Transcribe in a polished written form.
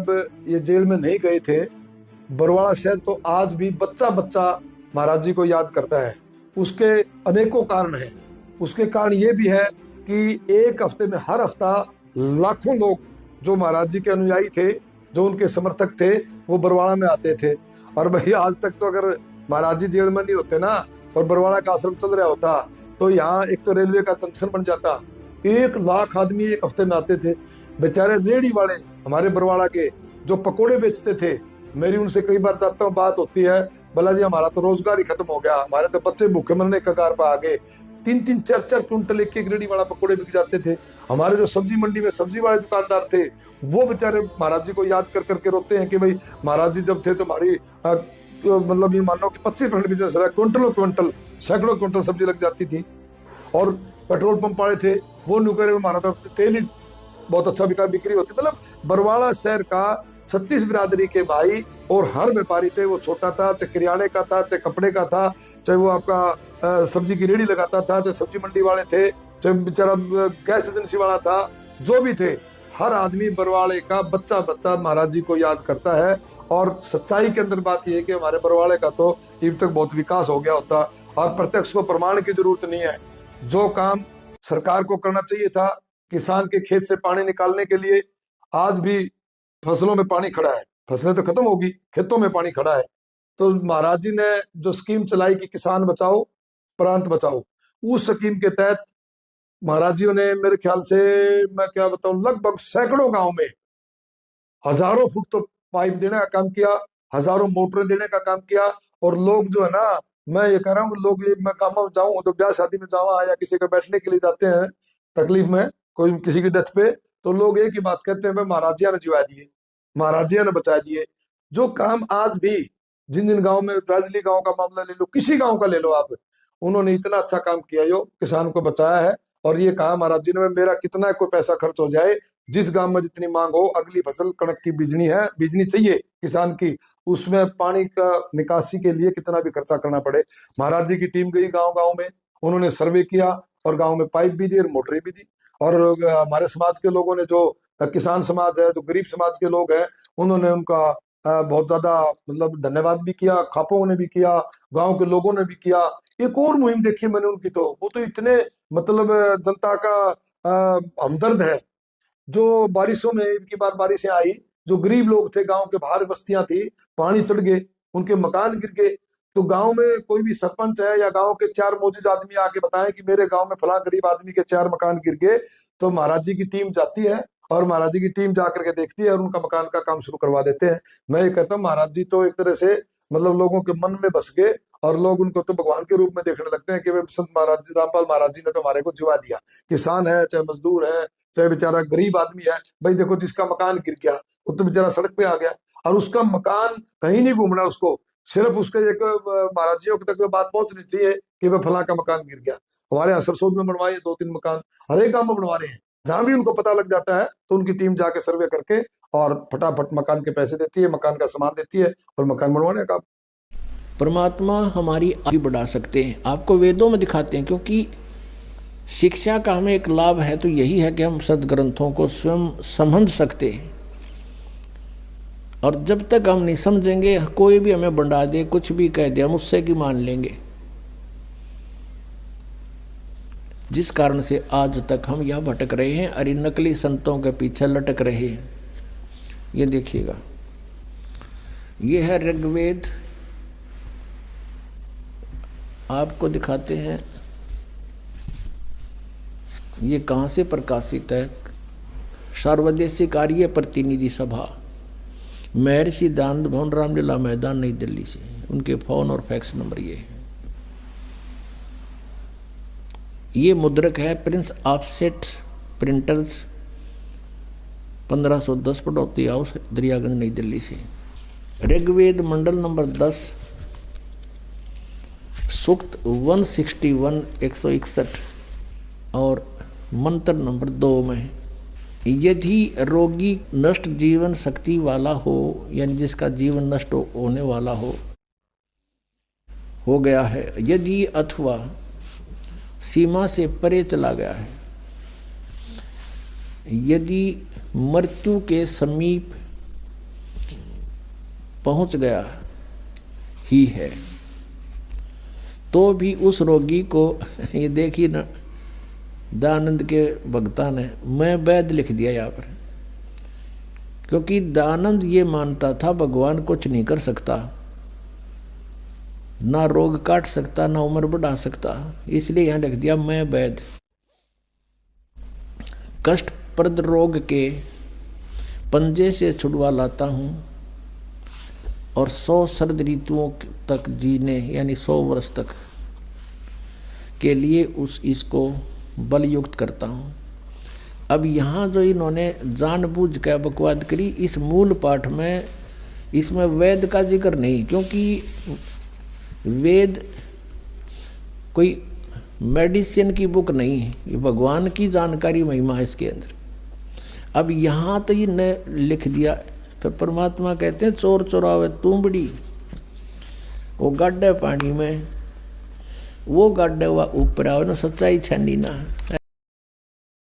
जब ये जेल में नहीं गए थे, बरवाड़ा शहर तो आज भी बच्चा बच्चा महाराज जी को याद करता है। उसके अनेकों कारण हैं। उसके कारण ये भी है कि एक हफ्ते में हर हफ्ता लाखों लोग जो महाराज जी के अनुयायी थे, जो उनके समर्थक थे, वो बरवाड़ा में आते थे। और भाई आज तक तो अगर महाराज जी जेल में नहीं होते ना और बरवाड़ा का आश्रम चल रहा होता तो यहाँ एक तो रेलवे का जंक्शन बन जाता। 1 लाख आदमी एक हफ्ते में आते थे। बेचारे रेहड़ी वाले हमारे बरवाड़ा के जो पकोड़े बेचते थे, मेरी उनसे कई बार जाता हूँ, बात होती है, बोला जी हमारा तो रोजगार ही खत्म हो गया, हमारे तो बच्चे भूखे मरने कगार पर आ गए। 3-3 4-4 क्विंटल एक रेहड़ी वाला पकोड़े बिक जाते थे। हमारे जो सब्जी मंडी में सब्जी वाले दुकानदार थे, वो बेचारे महाराज जी को याद कर करके रोते हैं कि भाई महाराज जी जब थे तो हमारी मतलब ये मानो कि 25% बिजनेस रहा, क्विंटलों क्विंटल सैकड़ों क्विंटल सब्जी लग जाती थी। और पेट्रोल पंप वाले थे, वो नुकरे में हमारा तो तेल ही बहुत अच्छा बिक्री होती। मतलब बरवाड़ा शहर का 36 बिरादरी के भाई और हर व्यापारी, चाहे वो छोटा था, चाहे किराने का था, चाहे कपड़े का था, चाहे वो आपका सब्जी की रेहड़ी लगाता था, चाहे सब्जी मंडी वाले थे, चाहे बेचारा गैस एजेंसी वाला था, जो भी थे, हर आदमी बरवाड़े का बच्चा बच्चा महाराज जी को याद करता है। और सच्चाई के अंदर बात यह है कि हमारे बरवाड़े का तो अब तक बहुत विकास हो गया होता। और प्रत्यक्ष को प्रमाण की जरूरत नहीं है। जो काम सरकार को करना चाहिए था, किसान के खेत से पानी निकालने के लिए, आज भी फसलों में पानी खड़ा है। फसलें तो खत्म होगी, खेतों में पानी खड़ा है। तो महाराज जी ने जो स्कीम चलाई कि किसान बचाओ प्रांत बचाओ, उस स्कीम के तहत महाराज जी ने मेरे ख्याल से, मैं क्या बताऊं, लगभग सैकड़ों गांव में हजारों फुट तो पाइप देने का काम किया, हजारों मोटरें देने का काम किया। और लोग जो है ना, मैं ये कह रहा हूँ, लोग मैं काम में जाऊँ तो ब्याह शादी में जावा या किसी का बैठने के लिए जाते हैं तकलीफ में, कोई किसी की डेथ पे, तो लोग एक ही बात कहते हैं, महाराज जी ने जिवा दिए, महाराज जी ने बचा दिए। जो काम आज भी जिन जिन गाँव में, राजली गाँव का मामला ले लो, किसी गाँव का ले लो आप, उन्होंने इतना अच्छा काम किया जो किसान को बचाया है। और ये कहा महाराज जी ने, मेरा कितना कोई पैसा खर्च हो जाए, जिस गांव में जितनी मांग हो, अगली फसल कणक की बीजनी है, बीजनी चाहिए किसान की, उसमें पानी का निकासी के लिए कितना भी खर्चा करना पड़े, महाराज जी की टीम गई गांव गांव में, उन्होंने सर्वे किया और गांव में पाइप भी दी और मोटरें भी दी। और हमारे समाज के लोगों ने, जो किसान समाज है, जो गरीब समाज के लोग हैं, उन्होंने उनका बहुत ज्यादा मतलब धन्यवाद भी किया, खापों ने भी किया, गांव के लोगों ने भी किया। एक और मुहिम देखी मैंने उनकी, तो वो तो इतने मतलब जनता का हमदर्द है। जो बारिशों में, इनकी बार बारिशें आई, जो गरीब लोग थे, गांव के बाहर बस्तियां थी, पानी चढ़ गए, उनके मकान गिर गए। तो गांव में कोई भी सरपंच है या गांव के 4 मौजूद आदमी आके बताएं कि मेरे गांव में फला गरीब आदमी के 4 मकान गिर गए, तो महाराज जी की टीम जाती है और महाराज जी की टीम जाकर के देखती है और उनका मकान का काम शुरू करवा देते हैं। मैं ये कहता हूँ, महाराज जी तो एक तरह से मतलब लोगों के मन में बस गए और लोग उनको तो भगवान के रूप में देखने लगते हैं कि वे संत महाराज जी, रामपाल महाराज जी ने तो हमारे को जिवा दिया। किसान है, चाहे मजदूर है, चाहे बेचारा गरीब आदमी है, भाई देखो जिसका मकान गिर गया वो तो बेचारा सड़क पे आ गया, और उसका मकान कहीं नहीं घूमना, उसको सिर्फ उसके एक महाराज जी तक बात पहुंचनी चाहिए कि वह फला का मकान गिर गया। हमारे यहाँ सरसोद में बनवाए 2-3 मकान, हर एक गांव में बनवा रहे हैं। जहां भी उनको पता लग जाता है तो उनकी टीम जाके सर्वे करके और फटाफट मकान के पैसे देती है, मकान का सामान देती है और मकान बनवाने का। परमात्मा हमारी आयु बढ़ा सकते हैं, आपको वेदों में दिखाते हैं। क्योंकि शिक्षा का हमें एक लाभ है तो यही है कि हम सदग्रंथों को स्वयं समझ सकते हैं। और जब तक हम नहीं समझेंगे, कोई भी हमें बंडा दे, कुछ भी कह दे, हम उससे की मान लेंगे। जिस कारण से आज तक हम यह भटक रहे हैं और इन नकली संतों के पीछे लटक रहे हैं। ये देखिएगा, ये है ऋग्वेद, आपको दिखाते हैं ये कहाँ से प्रकाशित है। सर्वदेशिक आर्य प्रतिनिधि सभा, महर्षि दानंद भवन, रामलीला मैदान, नई दिल्ली से। उनके फोन और फैक्स नंबर ये है। ये मुद्रक है Prince Offset Printers, 1510 Pataudi House, Daryaganj, Nai Delhi से। ऋग्वेद मंडल नंबर 10, सूक्त 161 161 और मंत्र नंबर 2 में, यदि रोगी नष्ट जीवन शक्ति वाला हो, यानी जिसका जीवन नष्ट होने वाला हो गया है, यदि अथवा सीमा से परे चला गया है, यदि मृत्यु के समीप पहुंच गया ही है, तो भी उस रोगी को ये देखिए ना, दयानंद के भक्ता ने मैं वैद लिख दिया यहाँ पर, क्योंकि दयानंद ये मानता था भगवान कुछ नहीं कर सकता, ना रोग काट सकता, ना उम्र बढ़ा सकता, इसलिए यहाँ लिख दिया मैं वैद। कष्टप्रद रोग के पंजे से छुड़वा लाता हूँ और 100 शरद ऋतुओं तक जीने यानी 100 वर्ष तक के लिए इसको बलयुक्त करता हूँ। अब यहाँ जो इन्होंने जानबूझ कर बकवाद करी, इस मूल पाठ में इसमें वेद का जिक्र नहीं, क्योंकि वेद कोई मेडिसिन की बुक नहीं है, ये भगवान की जानकारी महिमा है इसके अंदर। अब यहाँ तो ये न लिख दिया, फिर परमात्मा कहते हैं चोर चोरावे तुंबड़ी, वो गाड्डे पानी में, वो गाड्डे हुआ ऊपर आवे ना, सच्चाई छानी ना।